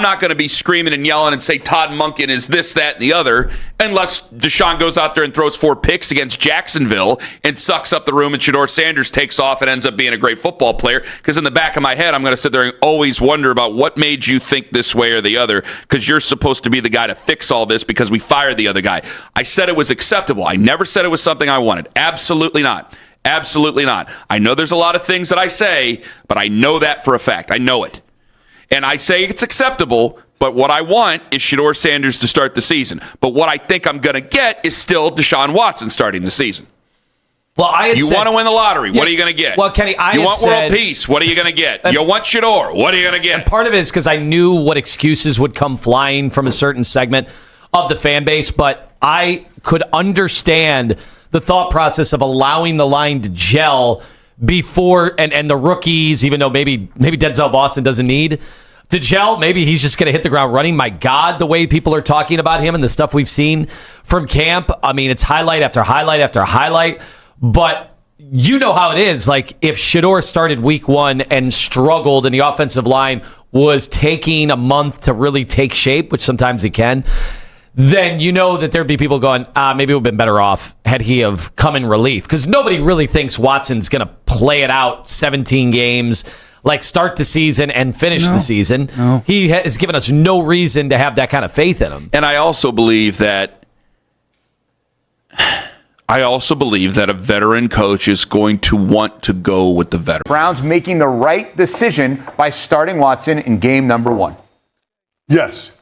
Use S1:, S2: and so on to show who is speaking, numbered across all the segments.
S1: I'm not going to be screaming and yelling and say Todd Monken is this, that, and the other unless Deshaun goes out there and throws 4 picks against Jacksonville and sucks up the room and Shedeur Sanders takes off and ends up being a great football player. Because in the back of my head, I'm going to sit there and always wonder about what made you think this way or the other, because you're supposed to be the guy to fix all this because we fired the other guy. I said it was acceptable. I never said it was something I wanted. Absolutely not. Absolutely not. I know there's a lot of things that I say, but I know that for a fact. I know it. And I say it's acceptable, but what I want is Shedeur Sanders to start the season. But what I think I'm going to get is still Deshaun Watson starting the season.
S2: Well, you
S1: want to win the lottery. What are you going to get?
S2: Well, Kenny,
S1: you want world peace. What are you going to get? You want Shedeur. What are you going to get?
S2: And part of it is because I knew what excuses would come flying from a certain segment of the fan base, but I could understand the thought process of allowing the line to gel before, and the rookies, even though maybe Denzel Boston doesn't need to gel, maybe he's just going to hit the ground running. My God, the way people are talking about him and the stuff we've seen from camp, I mean, it's highlight after highlight after highlight, but you know how it is. Like, if Shedeur started week 1 and struggled and the offensive line was taking a month to really take shape, which sometimes it can, then you know that there'd be people going, maybe we've been better off had he have come in relief. Because nobody really thinks Watson's going to play it out 17 games, like start the season and finish the season. No. He has given us no reason to have that kind of faith in him.
S1: And I also believe that a veteran coach is going to want to go with the veteran.
S3: Browns making the right decision by starting Watson in game number 1.
S4: Yes,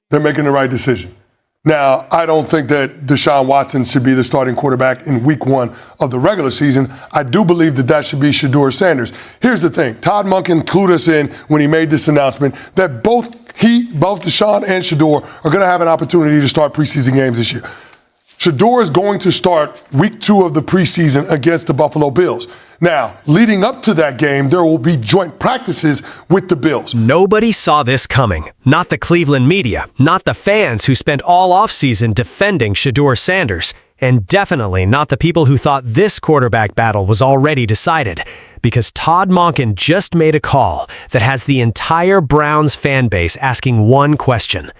S4: they're making the right decision. Now, I don't think that Deshaun Watson should be the starting quarterback in week 1 of the regular season. I do believe that should be Shedeur Sanders. Here's the thing. Todd Monken clued us in when he made this announcement that both Deshaun and Shedeur are going to have an opportunity to start preseason games this year. Shedeur is going to start week 2 of the preseason against the Buffalo Bills. Now, leading up to that game, there will be joint practices with the Bills.
S5: Nobody saw this coming. Not the Cleveland media, not the fans who spent all offseason defending Shedeur Sanders, and definitely not the people who thought this quarterback battle was already decided, because Todd Monken just made a call that has the entire Browns fan base asking one question.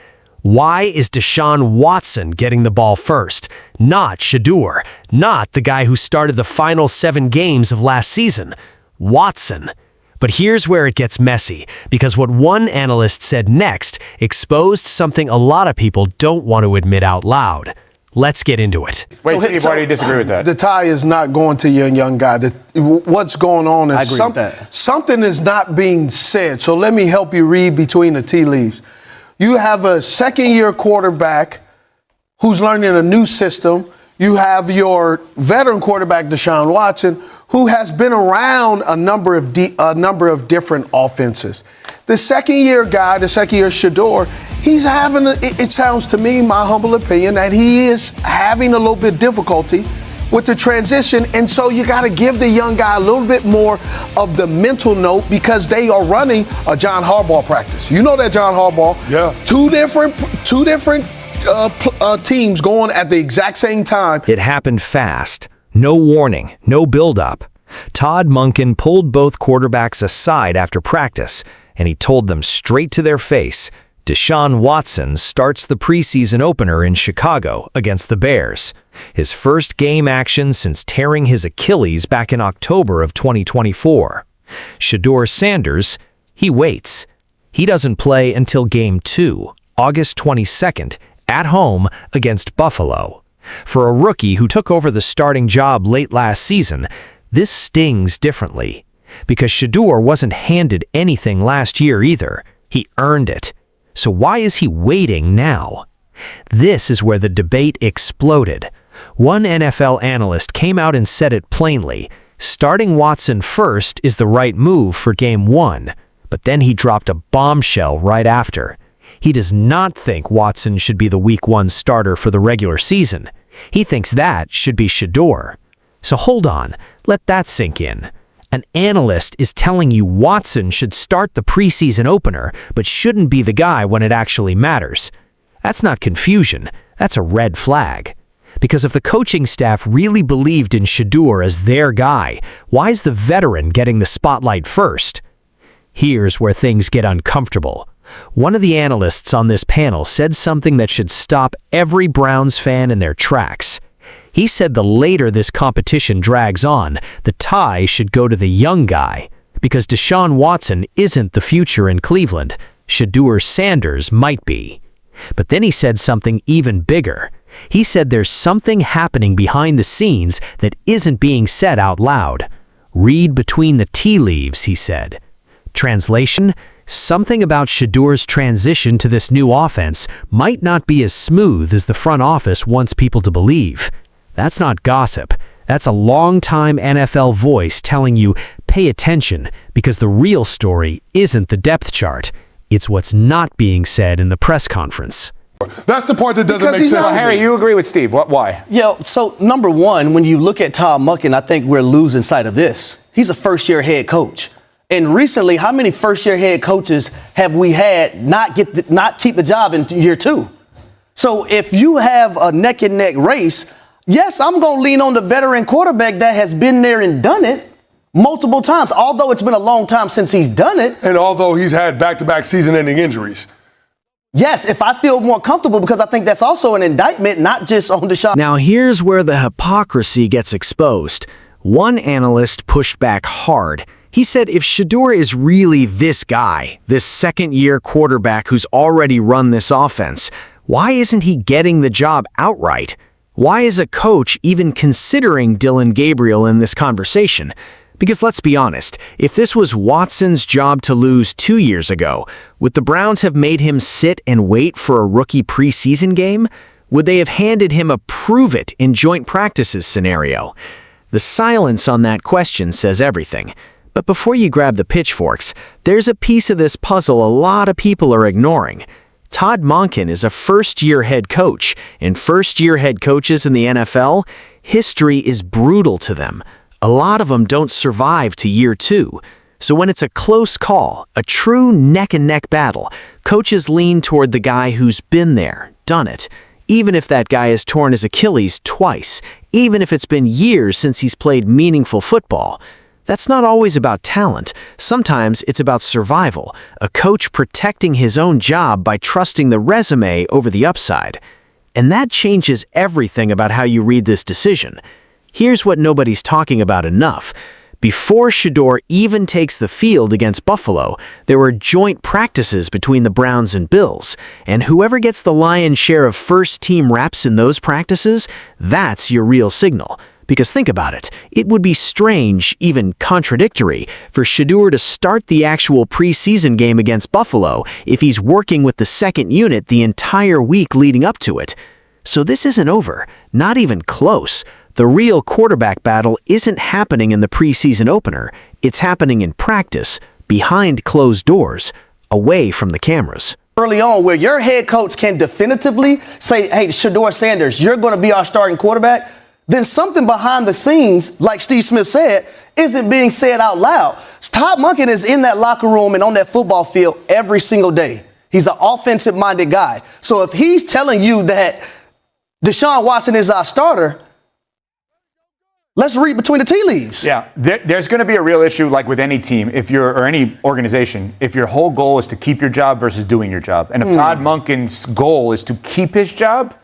S5: Why is Deshaun Watson getting the ball first, not Shedeur, not the guy who started the final 7 games of last season? Watson. But here's where it gets messy, because what one analyst said next exposed something a lot of people don't want to admit out loud. Let's get into it.
S3: Wait, Steve, why do you disagree with that?
S6: The tie is not going to your young guy. What's going on is something is not being said. So let me help you read between the tea leaves. You have a second-year quarterback who's learning a new system. You have your veteran quarterback, Deshaun Watson, who has been around a number of different offenses. The second-year guy, the second-year Shedeur, he's having, it sounds to me, my humble opinion, that he is having a little bit difficulty with the transition, and so you got to give the young guy a little bit more of the mental note, because they are running a John Harbaugh practice. You know that John Harbaugh.
S4: Yeah.
S6: Two different teams going at the exact same time.
S5: It happened fast. No warning, no build-up. Todd Monken pulled both quarterbacks aside after practice, and he told them straight to their face, Deshaun Watson starts the preseason opener in Chicago against the Bears. His first game action since tearing his Achilles back in October of 2024. Shedeur Sanders, he waits. He doesn't play until Game 2, August 22nd, at home against Buffalo. For a rookie who took over the starting job late last season, this stings differently. Because Shedeur wasn't handed anything last year either. He earned it. So why is he waiting now? This is where the debate exploded. One NFL analyst came out and said it plainly. Starting Watson first is the right move for Game 1, but then he dropped a bombshell right after. He does not think Watson should be the Week 1 starter for the regular season. He thinks that should be Shedeur. So hold on, let that sink in. An analyst is telling you Watson should start the preseason opener, but shouldn't be the guy when it actually matters. That's not confusion, that's a red flag. Because if the coaching staff really believed in Shedeur as their guy, why is the veteran getting the spotlight first? Here's where things get uncomfortable. One of the analysts on this panel said something that should stop every Browns fan in their tracks. He said the later this competition drags on, the tie should go to the young guy, because Deshaun Watson isn't the future in Cleveland. Shedeur Sanders might be. But then he said something even bigger. He said there's something happening behind the scenes that isn't being said out loud. Read between the tea leaves, he said. Translation: something about Shedeur's transition to this new offense might not be as smooth as the front office wants people to believe. That's not gossip. That's a long-time NFL voice telling you, pay attention, because the real story isn't the depth chart. It's what's not being said in the press conference.
S4: That's the part that doesn't make sense.
S3: Well, Harry, you agree with Steve. Why?
S7: Yeah, so number one, when you look at Todd Monken, I think we're losing sight of this. He's a first-year head coach. And recently, how many first-year head coaches have we had not keep the job in year two? So if you have a neck-and-neck race, yes, I'm going to lean on the veteran quarterback that has been there and done it multiple times, although it's been a long time since he's done it.
S4: And although he's had back-to-back season-ending injuries.
S7: Yes, if I feel more comfortable, because I think that's also an indictment, not just on Deshaun.
S5: Now here's where the hypocrisy gets exposed. One analyst pushed back hard. He said if Shedeur is really this guy, this second-year quarterback who's already run this offense, why isn't he getting the job outright? Why is a coach even considering Dillon Gabriel in this conversation? Because let's be honest, if this was Watson's job to lose 2 years ago, would the Browns have made him sit and wait for a rookie preseason game? Would they have handed him a prove-it in joint practices scenario? The silence on that question says everything. But before you grab the pitchforks, there's a piece of this puzzle a lot of people are ignoring. Todd Monken is a first-year head coach, and first-year head coaches in the NFL, history is brutal to them. A lot of them don't survive to year two. So when it's a close call, a true neck-and-neck battle, coaches lean toward the guy who's been there, done it. Even if that guy has torn his Achilles twice, even if it's been years since he's played meaningful football. That's not always about talent. Sometimes it's about survival, a coach protecting his own job by trusting the resume over the upside. And that changes everything about how you read this decision. Here's what nobody's talking about enough. Before Shedeur even takes the field against Buffalo, there were joint practices between the Browns and Bills, and whoever gets the lion's share of first-team reps in those practices, that's your real signal. Because think about it, it would be strange, even contradictory, for Shedeur to start the actual preseason game against Buffalo if he's working with the second unit the entire week leading up to it. So this isn't over, not even close. The real quarterback battle isn't happening in the preseason opener. It's happening in practice, behind closed doors, away from the cameras.
S7: Early on, where your head coach can definitively say, hey, Shedeur Sanders, you're going to be our starting quarterback, then something behind the scenes, like Steve Smith said, isn't being said out loud. Todd Monken is in that locker room and on that football field every single day. He's an offensive-minded guy. So if he's telling you that Deshaun Watson is our starter, let's read between the tea leaves.
S3: Yeah, there's going to be a real issue, like with any team, or any organization, if your whole goal is to keep your job versus doing your job. And if Todd Monken's goal is to keep his job,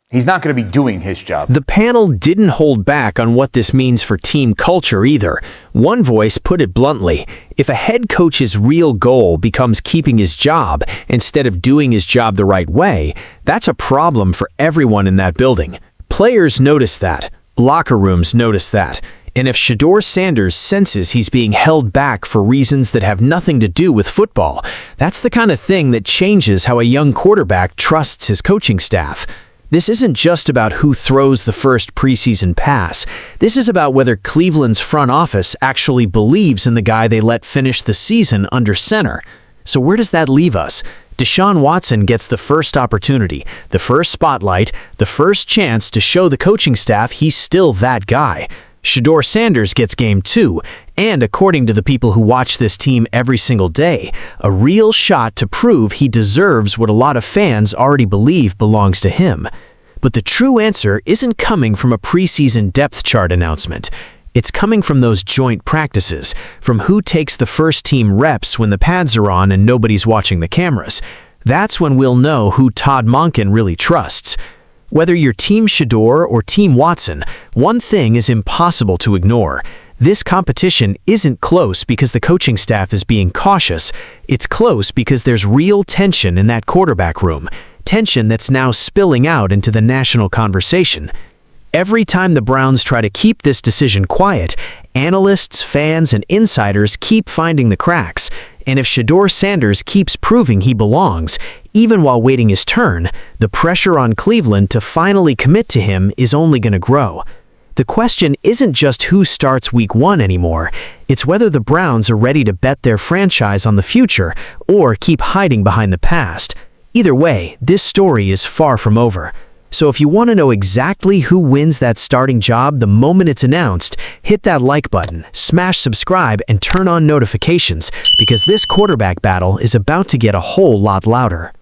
S3: he's not going to be doing his job.
S5: The panel didn't hold back on what this means for team culture either. One voice put it bluntly: if a head coach's real goal becomes keeping his job instead of doing his job the right way, that's a problem for everyone in that building. Players notice that. Locker rooms notice that. And if Shedeur Sanders senses he's being held back for reasons that have nothing to do with football, that's the kind of thing that changes how a young quarterback trusts his coaching staff. This isn't just about who throws the first preseason pass. This is about whether Cleveland's front office actually believes in the guy they let finish the season under center. So where does that leave us? Deshaun Watson gets the first opportunity, the first spotlight, the first chance to show the coaching staff he's still that guy. Shedeur Sanders gets game 2, and according to the people who watch this team every single day, a real shot to prove he deserves what a lot of fans already believe belongs to him. But the true answer isn't coming from a preseason depth chart announcement. It's coming from those joint practices, from who takes the first team reps when the pads are on and nobody's watching the cameras. That's when we'll know who Todd Monken really trusts. Whether you're Team Shedeur or Team Watson, one thing is impossible to ignore. This competition isn't close because the coaching staff is being cautious. It's close because there's real tension in that quarterback room. Tension that's now spilling out into the national conversation. Every time the Browns try to keep this decision quiet, analysts, fans, and insiders keep finding the cracks. And if Shedeur Sanders keeps proving he belongs, even while waiting his turn, the pressure on Cleveland to finally commit to him is only going to grow. The question isn't just who starts Week 1 anymore. It's whether the Browns are ready to bet their franchise on the future or keep hiding behind the past. Either way, this story is far from over. So if you want to know exactly who wins that starting job the moment it's announced, hit that like button, smash subscribe, and turn on notifications because this quarterback battle is about to get a whole lot louder.